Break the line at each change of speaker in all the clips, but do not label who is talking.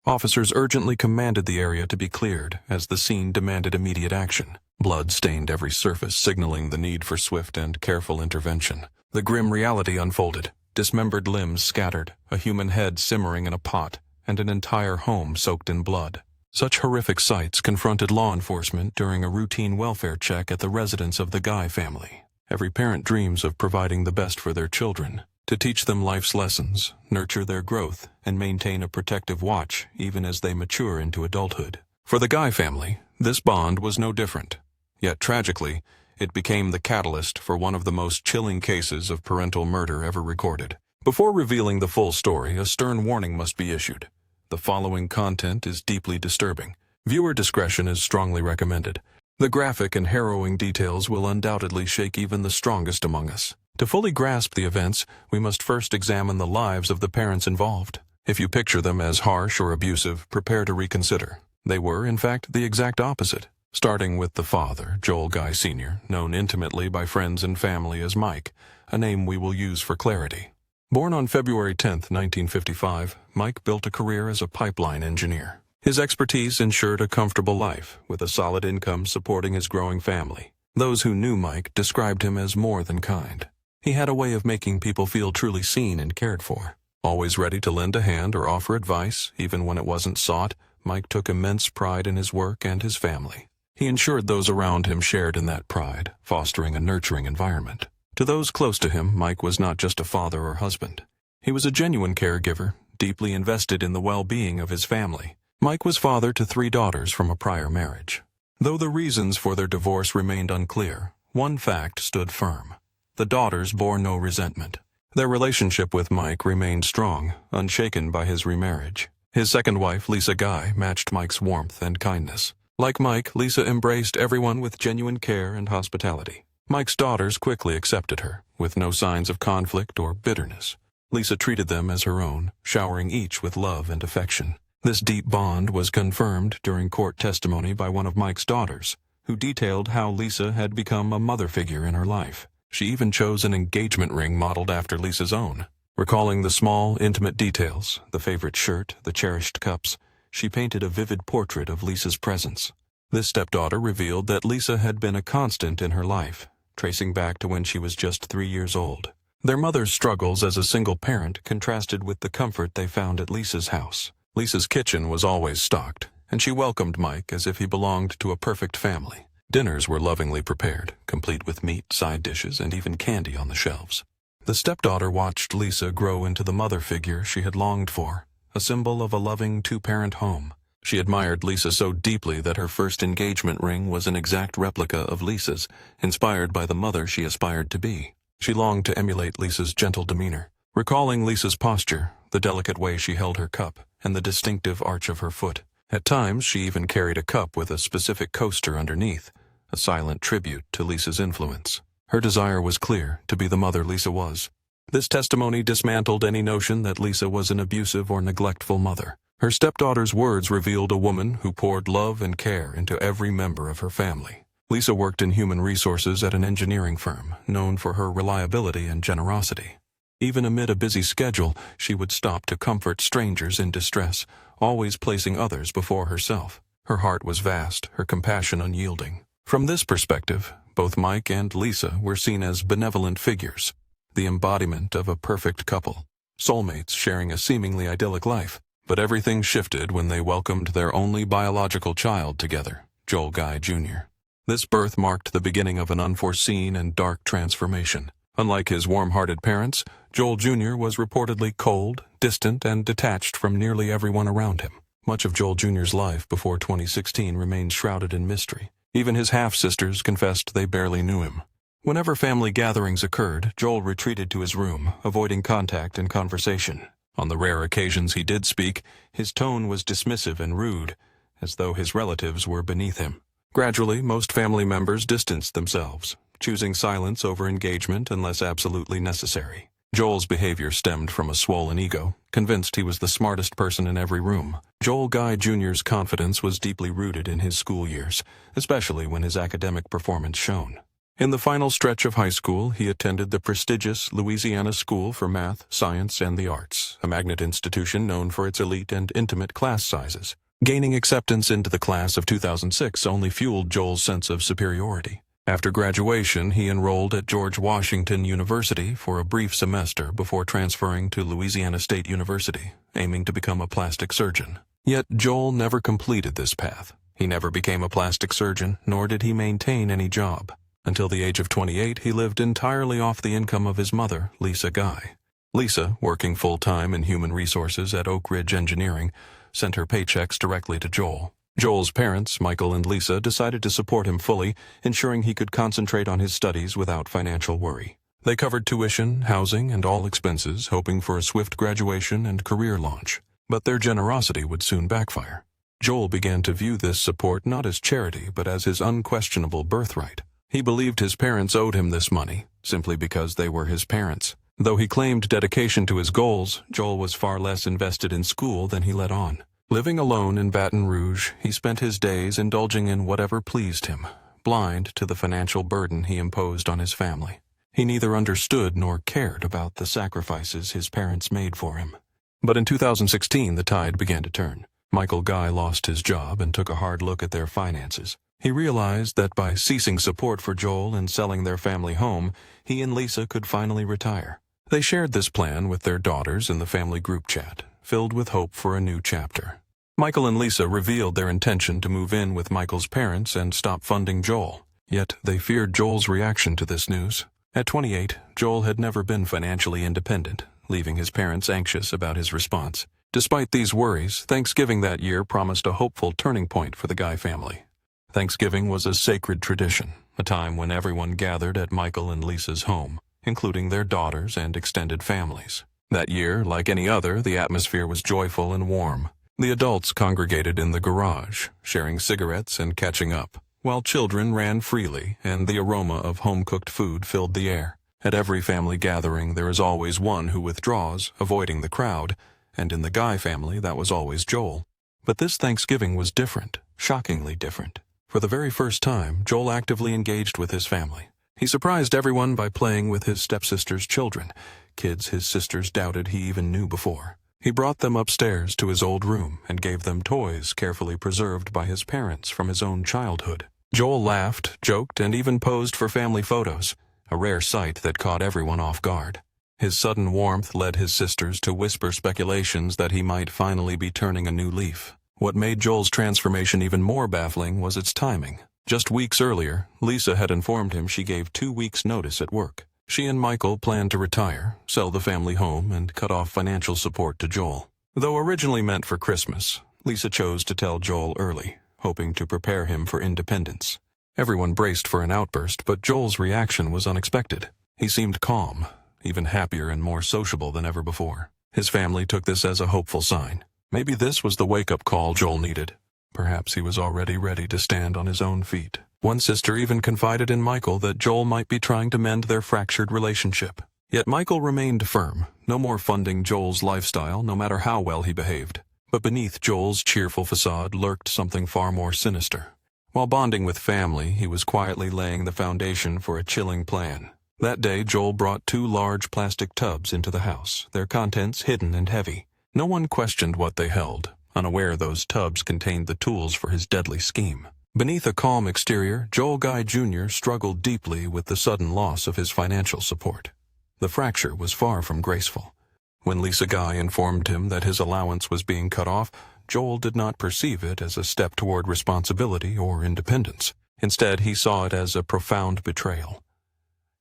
Officers urgently commanded the area to be cleared as the scene demanded immediate action. Blood stained every surface, signaling the need for swift and careful intervention. The grim reality unfolded. Dismembered limbs scattered, a human head simmering in a pot, and an entire home soaked in blood. Such horrific sights confronted law enforcement during a routine welfare check at the residence of the Guy family. Every parent dreams of providing the best for their children, to teach them life's lessons, nurture their growth, and maintain a protective watch even as they mature into adulthood. For the Guy family, this bond was no different. Yet tragically, it became the catalyst for one of the most chilling cases of parental murder ever recorded. Before revealing the full story, a stern warning must be issued. The following content is deeply disturbing. Viewer discretion is strongly recommended. The graphic and harrowing details will undoubtedly shake even the strongest among us. To fully grasp the events, we must first examine the lives of the parents involved. If you picture them as harsh or abusive, prepare to reconsider. They were, in fact, the exact opposite. Starting with the father, Joel Guy Sr., known intimately by friends and family as Mike, a name we will use for clarity. Born on February 10, 1955, Mike built a career as a pipeline engineer. His expertise ensured a comfortable life, with a solid income supporting his growing family. Those who knew Mike described him as more than kind. He had a way of making people feel truly seen and cared for. Always ready to lend a hand or offer advice, even when it wasn't sought, Mike took immense pride in his work and his family. He ensured those around him shared in that pride, fostering a nurturing environment. To those close to him, Mike was not just a father or husband. He was a genuine caregiver, deeply invested in the well-being of his family. Mike was father to 3 daughters from a prior marriage. Though the reasons for their divorce remained unclear, one fact stood firm. The daughters bore no resentment. Their relationship with Mike remained strong, unshaken by his remarriage. His second wife, Lisa Guy, matched Mike's warmth and kindness. Like Mike, Lisa embraced everyone with genuine care and hospitality. Mike's daughters quickly accepted her, with no signs of conflict or bitterness. Lisa treated them as her own, showering each with love and affection. This deep bond was confirmed during court testimony by one of Mike's daughters, who detailed how Lisa had become a mother figure in her life. She even chose an engagement ring modeled after Lisa's own. Recalling the small, intimate details, the favorite shirt, the cherished cups, she painted a vivid portrait of Lisa's presence. This stepdaughter revealed that Lisa had been a constant in her life, tracing back to when she was just 3 years old. Their mother's struggles as a single parent contrasted with the comfort they found at Lisa's house. Lisa's kitchen was always stocked, and she welcomed Mike as if he belonged to a perfect family. Dinners were lovingly prepared, complete with meat, side dishes, and even candy on the shelves. The stepdaughter watched Lisa grow into the mother figure she had longed for, a symbol of a loving 2-parent home. She admired Lisa so deeply that her first engagement ring was an exact replica of Lisa's, inspired by the mother she aspired to be. She longed to emulate Lisa's gentle demeanor, recalling Lisa's posture, the delicate way she held her cup, and the distinctive arch of her foot. At times, she even carried a cup with a specific coaster underneath, a silent tribute to Lisa's influence. Her desire was clear, to be the mother Lisa was. This testimony dismantled any notion that Lisa was an abusive or neglectful mother. Her stepdaughter's words revealed a woman who poured love and care into every member of her family. Lisa worked in human resources at an engineering firm, known for her reliability and generosity. Even amid a busy schedule, she would stop to comfort strangers in distress, always placing others before herself. Her heart was vast, her compassion unyielding. From this perspective, both Mike and Lisa were seen as benevolent figures, the embodiment of a perfect couple, soulmates sharing a seemingly idyllic life. But everything shifted when they welcomed their only biological child together, Joel Guy Jr. This birth marked the beginning of an unforeseen and dark transformation. Unlike his warm-hearted parents, Joel Jr. was reportedly cold, distant, and detached from nearly everyone around him. Much of Joel Jr.'s life before 2016 remained shrouded in mystery. Even his half-sisters confessed they barely knew him. Whenever family gatherings occurred, Joel retreated to his room, avoiding contact and conversation. On the rare occasions he did speak, his tone was dismissive and rude, as though his relatives were beneath him. Gradually, most family members distanced themselves, choosing silence over engagement unless absolutely necessary. Joel's behavior stemmed from a swollen ego, convinced he was the smartest person in every room. Joel Guy Jr.'s confidence was deeply rooted in his school years, especially when his academic performance shone. In the final stretch of high school, he attended the prestigious Louisiana School for Math, Science, and the Arts, a magnet institution known for its elite and intimate class sizes. Gaining acceptance into the class of 2006 only fueled Joel's sense of superiority. After graduation, he enrolled at George Washington University for a brief semester before transferring to Louisiana State University, aiming to become a plastic surgeon. Yet Joel never completed this path. He never became a plastic surgeon, nor did he maintain any job. Until the age of 28, he lived entirely off the income of his mother, Lisa Guy. Lisa, working full-time in human resources at Oak Ridge Engineering, sent her paychecks directly to Joel. Joel's parents, Michael and Lisa, decided to support him fully, ensuring he could concentrate on his studies without financial worry. They covered tuition, housing, and all expenses, hoping for a swift graduation and career launch. But their generosity would soon backfire. Joel began to view this support not as charity, but as his unquestionable birthright. He believed his parents owed him this money, simply because they were his parents. Though he claimed dedication to his goals, Joel was far less invested in school than he let on. Living alone in Baton Rouge, he spent his days indulging in whatever pleased him, blind to the financial burden he imposed on his family. He neither understood nor cared about the sacrifices his parents made for him. But in 2016, the tide began to turn. Michael Guy lost his job and took a hard look at their finances. He realized that by ceasing support for Joel and selling their family home, he and Lisa could finally retire. They shared this plan with their daughters in the family group chat, filled with hope for a new chapter. Michael and Lisa revealed their intention to move in with Michael's parents and stop funding Joel. Yet they feared Joel's reaction to this news. At 28, Joel had never been financially independent, leaving his parents anxious about his response. Despite these worries, Thanksgiving that year promised a hopeful turning point for the Guy family. Thanksgiving was a sacred tradition, a time when everyone gathered at Michael and Lisa's home, including their daughters and extended families. That year, like any other, the atmosphere was joyful and warm. The adults congregated in the garage, sharing cigarettes and catching up, while children ran freely and the aroma of home-cooked food filled the air. At every family gathering, there is always one who withdraws, avoiding the crowd, and in the Guy family, that was always Joel. But this Thanksgiving was different, shockingly different. For the very first time, Joel actively engaged with his family. He surprised everyone by playing with his stepsister's children, kids his sisters doubted he even knew before. He brought them upstairs to his old room and gave them toys carefully preserved by his parents from his own childhood. Joel laughed, joked, and even posed for family photos, a rare sight that caught everyone off guard. His sudden warmth led his sisters to whisper speculations that he might finally be turning a new leaf. What made Joel's transformation even more baffling was its timing. Just weeks earlier, Lisa had informed him she gave 2 weeks' notice at work. She and Michael planned to retire, sell the family home, and cut off financial support to Joel. Though originally meant for Christmas, Lisa chose to tell Joel early, hoping to prepare him for independence. Everyone braced for an outburst, but Joel's reaction was unexpected. He seemed calm, even happier and more sociable than ever before. His family took this as a hopeful sign. Maybe this was the wake-up call Joel needed. Perhaps he was already ready to stand on his own feet. One sister even confided in Michael that Joel might be trying to mend their fractured relationship. Yet Michael remained firm, no more funding Joel's lifestyle, no matter how well he behaved. But beneath Joel's cheerful facade lurked something far more sinister. While bonding with family, he was quietly laying the foundation for a chilling plan. That day, Joel brought 2 large plastic tubs into the house, their contents hidden and heavy. No one questioned what they held, unaware those tubs contained the tools for his deadly scheme. Beneath a calm exterior, Joel Guy Jr. struggled deeply with the sudden loss of his financial support. The fracture was far from graceful. When Lisa Guy informed him that his allowance was being cut off, Joel did not perceive it as a step toward responsibility or independence. Instead, he saw it as a profound betrayal.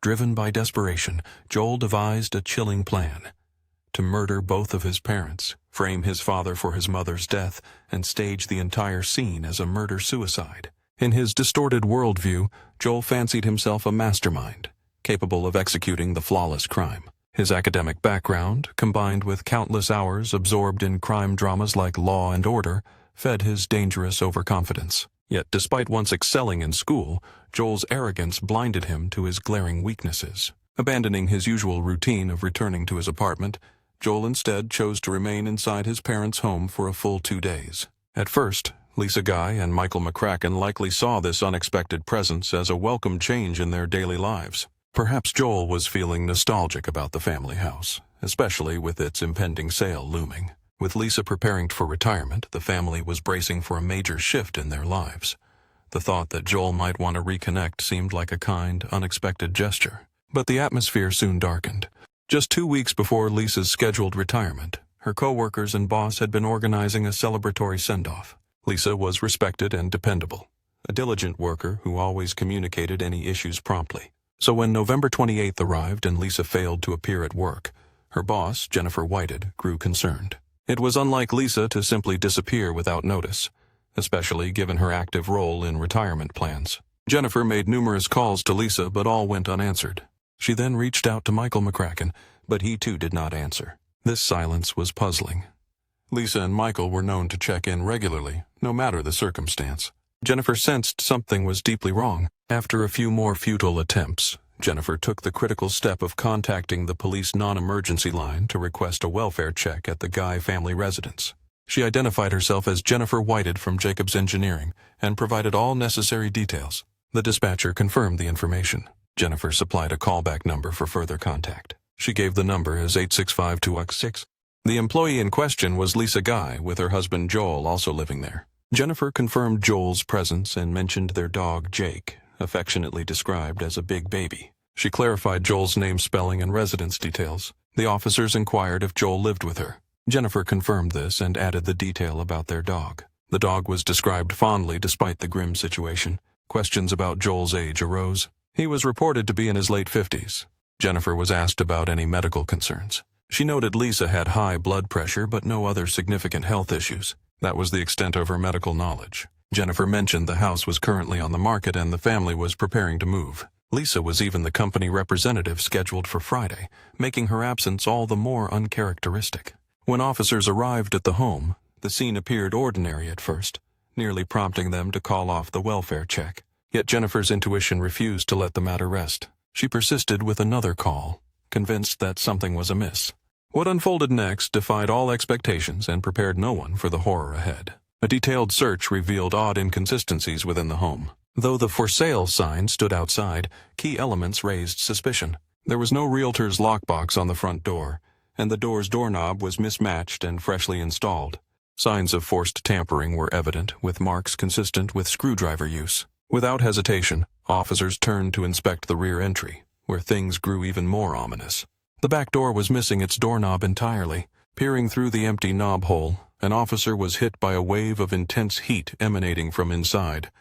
Driven by desperation, Joel devised a chilling plan: to murder both of his parents, frame his father for his mother's death, and stage the entire scene as a murder-suicide. In his distorted worldview, Joel fancied himself a mastermind, capable of executing the flawless crime. His academic background, combined with countless hours absorbed in crime dramas like Law and Order, fed his dangerous overconfidence. Yet despite once excelling in school, Joel's arrogance blinded him to his glaring weaknesses. Abandoning his usual routine of returning to his apartment, Joel instead chose to remain inside his parents' home for a full 2 days. At first, Lisa Guy and Michael McCracken likely saw this unexpected presence as a welcome change in their daily lives. Perhaps Joel was feeling nostalgic about the family house, especially with its impending sale looming. With Lisa preparing for retirement, the family was bracing for a major shift in their lives. The thought that Joel might want to reconnect seemed like a kind, unexpected gesture. But the atmosphere soon darkened. Just 2 weeks before Lisa's scheduled retirement, her co-workers and boss had been organizing a celebratory send-off. Lisa was respected and dependable, a diligent worker who always communicated any issues promptly. So when November 28th arrived and Lisa failed to appear at work, her boss, Jennifer Whited, grew concerned. It was unlike Lisa to simply disappear without notice, especially given her active role in retirement plans. Jennifer made numerous calls to Lisa, but all went unanswered. She then reached out to Michael McCracken, but he too did not answer. This silence was puzzling. Lisa and Michael were known to check in regularly, no matter the circumstance. Jennifer sensed something was deeply wrong. After a few more futile attempts, Jennifer took the critical step of contacting the police non-emergency line to request a welfare check at the Guy family residence. She identified herself as Jennifer Whited from Jacobs Engineering and provided all necessary details. The dispatcher confirmed the information. Jennifer supplied a callback number for further contact. She gave the number as 865-216. The employee in question was Lisa Guy, with her husband Joel also living there. Jennifer confirmed Joel's presence and mentioned their dog Jake, affectionately described as a big baby. She clarified Joel's name spelling and residence details. The officers inquired if Joel lived with her. Jennifer confirmed this and added the detail about their dog. The dog was described fondly despite the grim situation. Questions about Joel's age arose. He was reported to be in his late 50s. Jennifer was asked about any medical concerns. She noted Lisa had high blood pressure but no other significant health issues. That was the extent of her medical knowledge. Jennifer mentioned the house was currently on the market and the family was preparing to move. Lisa was even the company representative scheduled for Friday, making her absence all the more uncharacteristic. When officers arrived at the home, the scene appeared ordinary at first, nearly prompting them to call off the welfare check. Yet Jennifer's intuition refused to let the matter rest. She persisted with another call, convinced that something was amiss. What unfolded next defied all expectations and prepared no one for the horror ahead. A detailed search revealed odd inconsistencies within the home. Though the for sale sign stood outside, key elements raised suspicion. There was no realtor's lockbox on the front door, and the door's doorknob was mismatched and freshly installed. Signs of forced tampering were evident, with marks consistent with screwdriver use. Without hesitation, officers turned to inspect the rear entry, where things grew even more ominous. The back door was missing its doorknob entirely. Peering through the empty knob hole, an officer was hit by a wave of intense heat emanating from inside.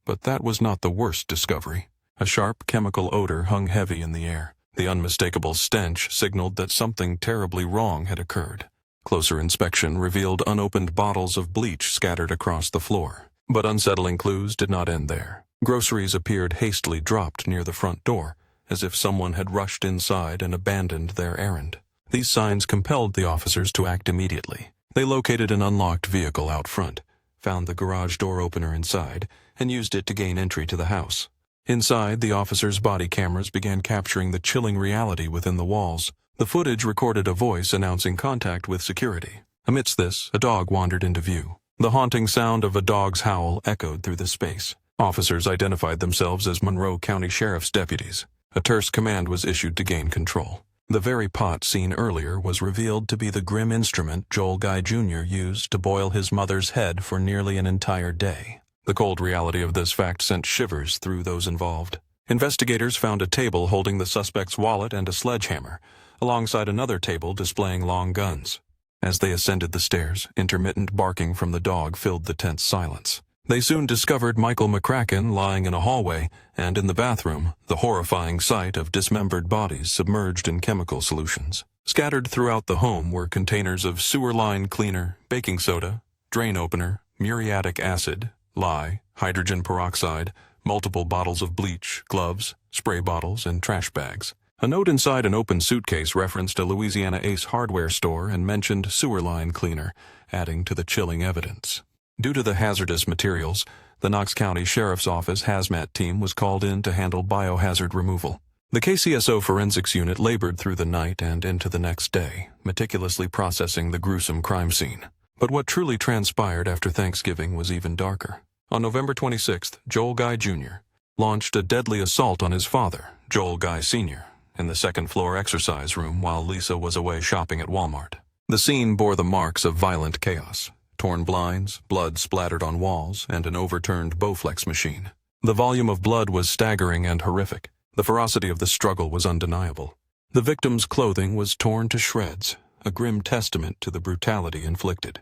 But that was not the worst discovery. A sharp chemical odor hung heavy in the air. The unmistakable stench signaled that something terribly wrong had occurred. Closer inspection revealed unopened bottles of bleach scattered across the floor. But unsettling clues did not end there. Groceries appeared hastily dropped near the front door, as if someone had rushed inside and abandoned their errand. These signs compelled the officers to act immediately. They located an unlocked vehicle out front, found the garage door opener inside, and used it to gain entry to the house. Inside, the officers' body cameras began capturing the chilling reality within the walls. The footage recorded a voice announcing contact with security. Amidst this, a dog wandered into view. The haunting sound of a dog's howl echoed through the space. Officers identified themselves as Monroe County Sheriff's deputies. A terse command was issued to gain control. The very pot seen earlier was revealed to be the grim instrument Joel Guy Jr. used to boil his mother's head for nearly an entire day. The cold reality of this fact sent shivers through those involved. Investigators found a table holding the suspect's wallet and a sledgehammer, alongside another table displaying long guns. As they ascended the stairs, intermittent barking from the dog filled the tense silence. They soon discovered Michael McCracken lying in a hallway, and in the bathroom, the horrifying sight of dismembered bodies submerged in chemical solutions. Scattered throughout the home were containers of sewer line cleaner, baking soda, drain opener, muriatic acid, lye, hydrogen peroxide, multiple bottles of bleach, gloves, spray bottles, and trash bags. A note inside an open suitcase referenced a Louisiana Ace hardware store and mentioned sewer line cleaner, adding to the chilling evidence. Due to the hazardous materials, the Knox County Sheriff's Office hazmat team was called in to handle biohazard removal. The KCSO forensics unit labored through the night and into the next day, meticulously processing the gruesome crime scene. But what truly transpired after Thanksgiving was even darker. On November 26th, Joel Guy Jr. launched a deadly assault on his father, Joel Guy Sr., in the second-floor exercise room while Lisa was away shopping at Walmart. The scene bore the marks of violent chaos: torn blinds, blood splattered on walls, and an overturned Bowflex machine. The volume of blood was staggering and horrific. The ferocity of the struggle was undeniable. The victim's clothing was torn to shreds, a grim testament to the brutality inflicted.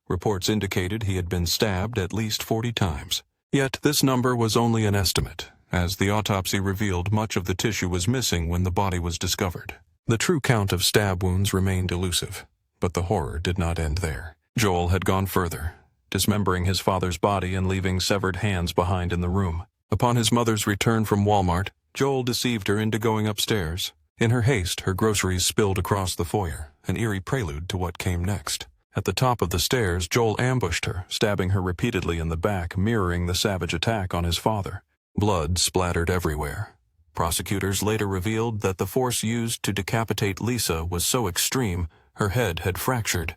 Reports indicated he had been stabbed at least 40 times. Yet this number was only an estimate, as the autopsy revealed much of the tissue was missing when the body was discovered. The true count of stab wounds remained elusive, but the horror did not end there. Joel had gone further, dismembering his father's body and leaving severed hands behind in the room. Upon his mother's return from Walmart, Joel deceived her into going upstairs. In her haste, her groceries spilled across the foyer, an eerie prelude to what came next. At the top of the stairs, Joel ambushed her, stabbing her repeatedly in the back, mirroring the savage attack on his father. Blood splattered everywhere. Prosecutors later revealed that the force used to decapitate Lisa was so extreme, her head had fractured.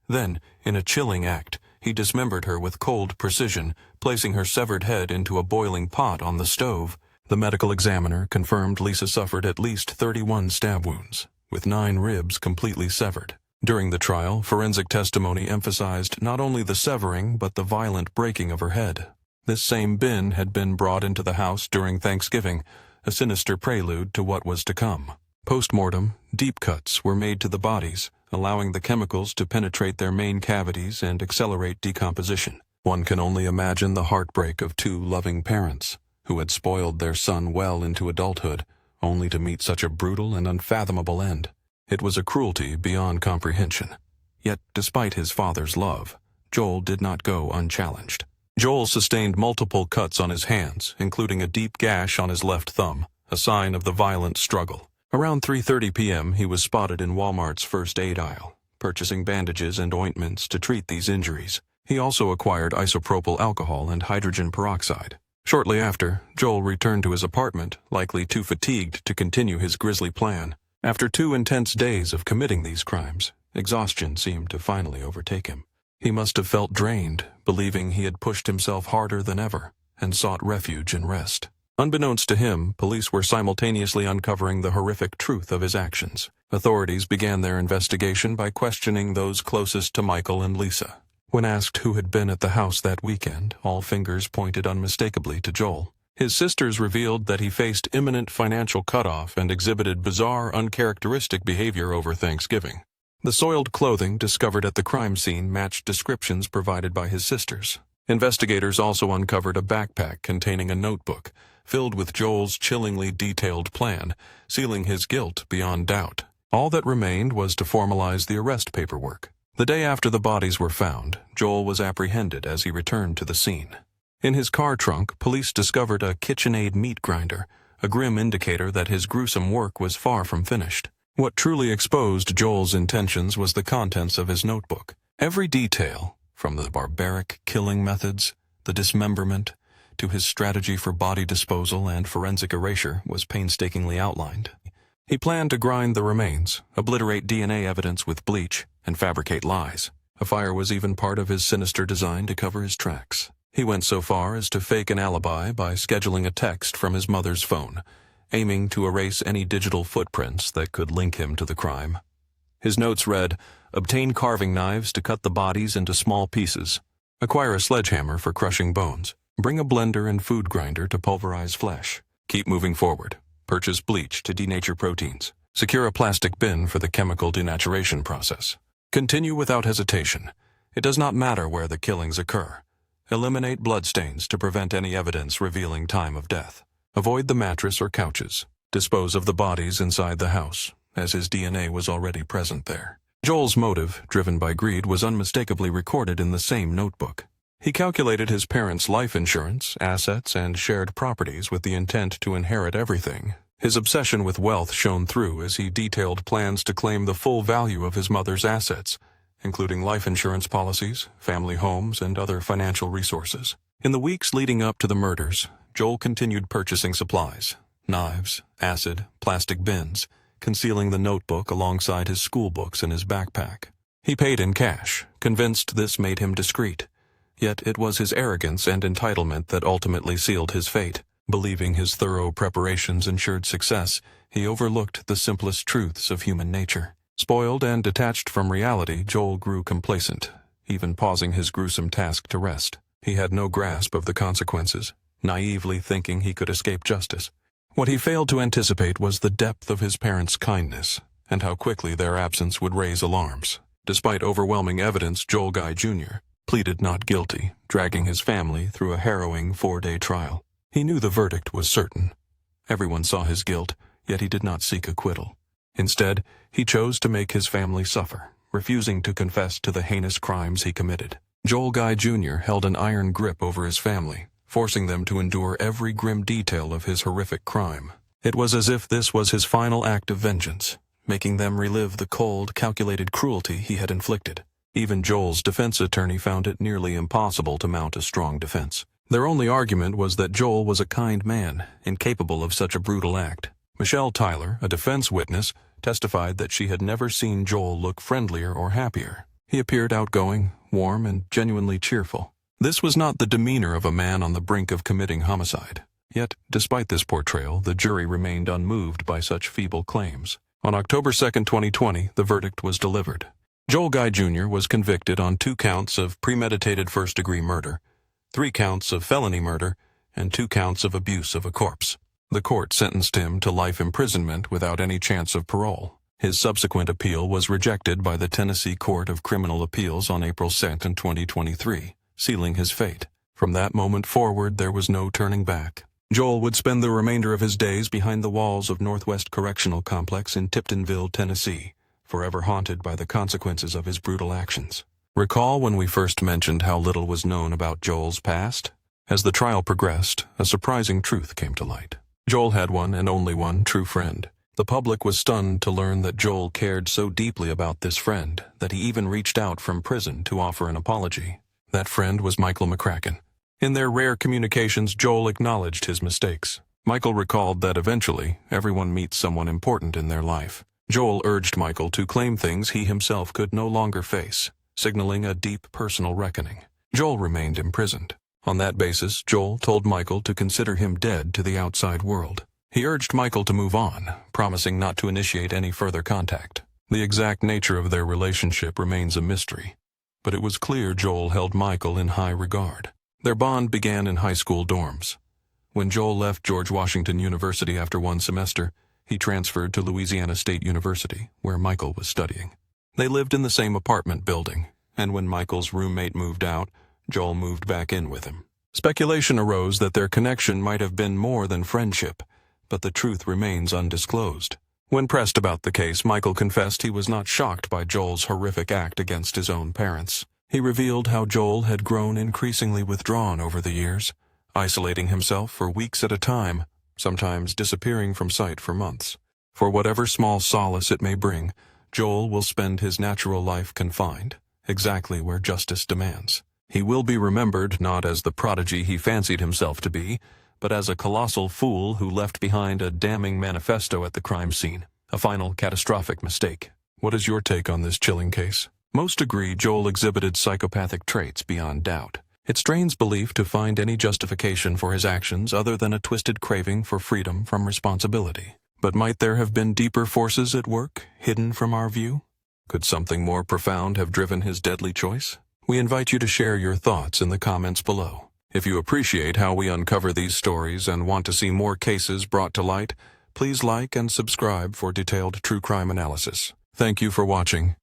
Then, in a chilling act, he dismembered her with cold precision, placing her severed head into a boiling pot on the stove. The medical examiner confirmed Lisa suffered at least 31 stab wounds, with 9 ribs completely severed. During the trial, forensic testimony emphasized not only the severing but the violent breaking of her head. This same bin had been brought into the house during Thanksgiving, a sinister prelude to what was to come. Post-mortem, deep cuts were made to the bodies, allowing the chemicals to penetrate their main cavities and accelerate decomposition. One can only imagine the heartbreak of 2 loving parents, who had spoiled their son well into adulthood, only to meet such a brutal and unfathomable end. It was a cruelty beyond comprehension. Yet, despite his father's love, Joel did not go unchallenged. Joel sustained multiple cuts on his hands, including a deep gash on his left thumb, a sign of the violent struggle. Around 3:30 p.m., he was spotted in Walmart's first aid aisle, purchasing bandages and ointments to treat these injuries. He also acquired isopropyl alcohol and hydrogen peroxide. Shortly after, Joel returned to his apartment, likely too fatigued to continue his grisly plan. After 2 intense days of committing these crimes, exhaustion seemed to finally overtake him. He must have felt drained, believing he had pushed himself harder than ever, and sought refuge in rest. Unbeknownst to him, police were simultaneously uncovering the horrific truth of his actions. Authorities began their investigation by questioning those closest to Michael and Lisa. When asked who had been at the house that weekend, all fingers pointed unmistakably to Joel. His sisters revealed that he faced imminent financial cutoff and exhibited bizarre, uncharacteristic behavior over Thanksgiving. The soiled clothing discovered at the crime scene matched descriptions provided by his sisters. Investigators also uncovered a backpack containing a notebook filled with Joel's chillingly detailed plan, sealing his guilt beyond doubt. All that remained was to formalize the arrest paperwork. The day after the bodies were found, Joel was apprehended as he returned to the scene. In his car trunk, police discovered a KitchenAid meat grinder, a grim indicator that his gruesome work was far from finished. What truly exposed Joel's intentions was the contents of his notebook. Every detail, from the barbaric killing methods, the dismemberment, to his strategy for body disposal and forensic erasure, was painstakingly outlined. He planned to grind the remains, obliterate DNA evidence with bleach, and fabricate lies. A fire was even part of his sinister design to cover his tracks. He went so far as to fake an alibi by scheduling a text from his mother's phone, aiming to erase any digital footprints that could link him to the crime. His notes read, "Obtain carving knives to cut the bodies into small pieces. Acquire a sledgehammer for crushing bones. Bring a blender and food grinder to pulverize flesh. Keep moving forward. Purchase bleach to denature proteins. Secure a plastic bin for the chemical denaturation process. Continue without hesitation. It does not matter where the killings occur. Eliminate bloodstains to prevent any evidence revealing time of death. Avoid the mattress or couches. Dispose of the bodies inside the house, as his DNA was already present there." Joel's motive, driven by greed, was unmistakably recorded in the same notebook. He calculated his parents' life insurance, assets, and shared properties with the intent to inherit everything. His obsession with wealth shone through as he detailed plans to claim the full value of his mother's assets, including life insurance policies, family homes, and other financial resources. In the weeks leading up to the murders, Joel continued purchasing supplies, knives, acid, plastic bins, concealing the notebook alongside his school books in his backpack. He paid in cash, convinced this made him discreet. Yet it was his arrogance and entitlement that ultimately sealed his fate. Believing his thorough preparations ensured success, he overlooked the simplest truths of human nature. Spoiled and detached from reality, Joel grew complacent, even pausing his gruesome task to rest. He had no grasp of the consequences, naively thinking he could escape justice. What he failed to anticipate was the depth of his parents' kindness, and how quickly their absence would raise alarms. Despite overwhelming evidence, Joel Guy Jr. pleaded not guilty, dragging his family through a harrowing 4-day trial. He knew the verdict was certain. Everyone saw his guilt, yet he did not seek acquittal. Instead, he chose to make his family suffer, refusing to confess to the heinous crimes he committed. Joel Guy Jr. held an iron grip over his family, forcing them to endure every grim detail of his horrific crime. It was as if this was his final act of vengeance, making them relive the cold, calculated cruelty he had inflicted. Even Joel's defense attorney found it nearly impossible to mount a strong defense. Their only argument was that Joel was a kind man, incapable of such a brutal act. Michelle Tyler, a defense witness, testified that she had never seen Joel look friendlier or happier. He appeared outgoing, warm, and genuinely cheerful. This was not the demeanor of a man on the brink of committing homicide. Yet, despite this portrayal, the jury remained unmoved by such feeble claims. On October 2, 2020, the verdict was delivered. Joel Guy Jr. was convicted on 2 counts of premeditated first-degree murder, 3 counts of felony murder, and 2 counts of abuse of a corpse. The court sentenced him to life imprisonment without any chance of parole. His subsequent appeal was rejected by the Tennessee Court of Criminal Appeals on April 2, 2023, sealing his fate. From that moment forward, there was no turning back. Joel would spend the remainder of his days behind the walls of Northwest Correctional Complex in Tiptonville, Tennessee, forever haunted by the consequences of his brutal actions. Recall when we first mentioned how little was known about Joel's past? As the trial progressed, a surprising truth came to light. Joel had one and only one true friend. The public was stunned to learn that Joel cared so deeply about this friend that he even reached out from prison to offer an apology. That friend was Michael McCracken. In their rare communications, Joel acknowledged his mistakes. Michael recalled that eventually, everyone meets someone important in their life. Joel urged Michael to claim things he himself could no longer face, signaling a deep personal reckoning. Joel remained imprisoned. On that basis, Joel told Michael to consider him dead to the outside world. He urged Michael to move on, promising not to initiate any further contact. The exact nature of their relationship remains a mystery, but it was clear Joel held Michael in high regard. Their bond began in high school dorms. When Joel left George Washington University after 1 semester, he transferred to Louisiana State University, where Michael was studying. They lived in the same apartment building, and when Michael's roommate moved out, Joel moved back in with him. Speculation arose that their connection might have been more than friendship, but the truth remains undisclosed. When pressed about the case, Michael confessed he was not shocked by Joel's horrific act against his own parents. He revealed how Joel had grown increasingly withdrawn over the years, isolating himself for weeks at a time, sometimes disappearing from sight for months. For whatever small solace it may bring, Joel will spend his natural life confined, exactly where justice demands. He will be remembered not as the prodigy he fancied himself to be, but as a colossal fool who left behind a damning manifesto at the crime scene, a final catastrophic mistake. What is your take on this chilling case? Most agree Joel exhibited psychopathic traits beyond doubt. It strains belief to find any justification for his actions other than a twisted craving for freedom from responsibility. But might there have been deeper forces at work, hidden from our view? Could something more profound have driven his deadly choice? We invite you to share your thoughts in the comments below. If you appreciate how we uncover these stories and want to see more cases brought to light, please like and subscribe for detailed true crime analysis. Thank you for watching,